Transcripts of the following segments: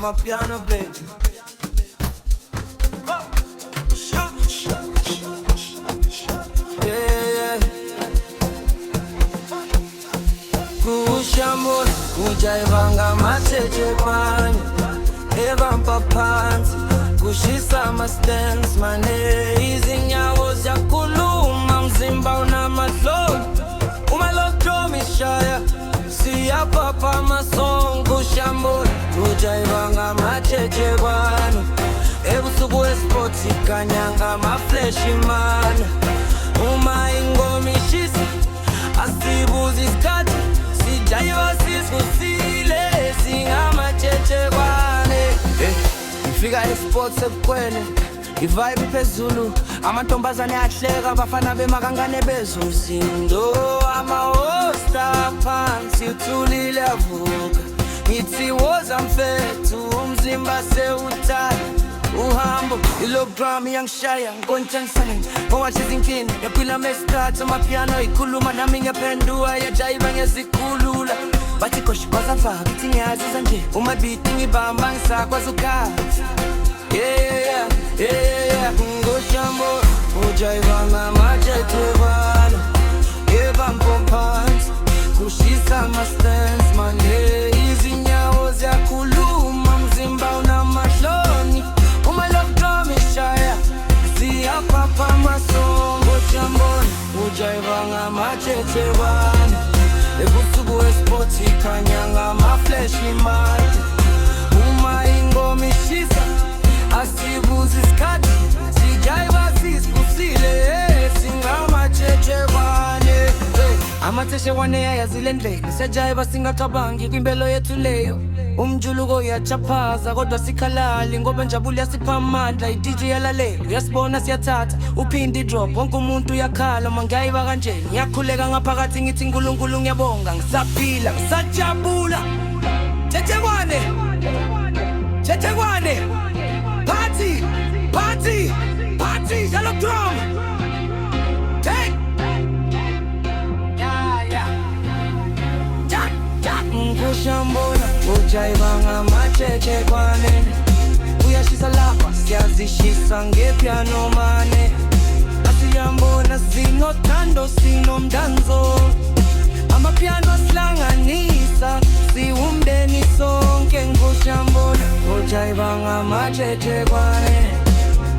amapiano baby. Kushambona kujaivanga mateche panye evampa phansi kushisa ama-stands mane izinyawo ziyakhuluma mzimba unamahloni umalokdom ishaya siyapapa amasong kushambona kujaivanga amatheche kwano ebusuku esports ikanyanga amafleshi mana uma ingoma ishisa asibuzi isikhathi sijayiwa siskusile singamatshethe kwane ngifika esports ebukwene ivibe phezulu amantombazane ahleka abafana bemakangane bezumsindo ama-hosta phansi uthulile avuka ngithi woza mfethu umzimba sewuthanda uhambo ilogram iyangishaya nkontshanisane ngowathi izinkini yaphila mestrath amapiano ikhuluma nami ngiyaphendua yajayiva ngezikhulula bathi koshi kwazamfaka ithi ngiyazisa nje umabiti ngibamba ngisakwazi ukhathi ngoshambo ujayiva ngamathethebana ebampompansi kushisa ama-stands mane izinyawo ziyakhuluma mzimba unamahloni siyapapa amasongo shambona ujayiva ngamathethebana ebusuku esports ikhanyanga amafleshi made uma ingoma ishisa asibuzi isikhathi sijayiva siskusile singamathethebane amathethebane yayazile ndlela siyajayiva singacabangi kwimpelo yethu leyo umjuluko uyachaphaza kodwa sikhalali ngoba njabula yasipha amandla i-DJ yalalelo uyasibona siyathatha uphinde i-drop wonke umuntu uyakhala mangiyayiva kanjeni ngiyakhuleka ngaphakathi ngithi nkulunkulu ngiyabonga ngisaphila ngisajabula thethekwane party party party yellow drum take kushambona ujayiva ngamatshethe kwane uyashisa lapha siyazishisa ngepiano mane asiyambona sinothando sinomdanso amapiano sihlanganisa siwumndeni sonke ngushambona ujayiva ngamatshethe kwane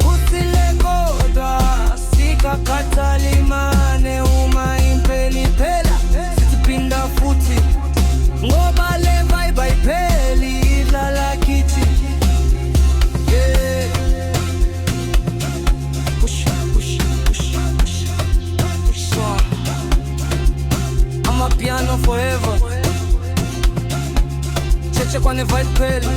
kusile kodwa sikakhathalimane uma impela iphela sisiphinda futhi ngoba le vibe ayipheli idlala kithi push amapiano forever cheche kwane vibe pheli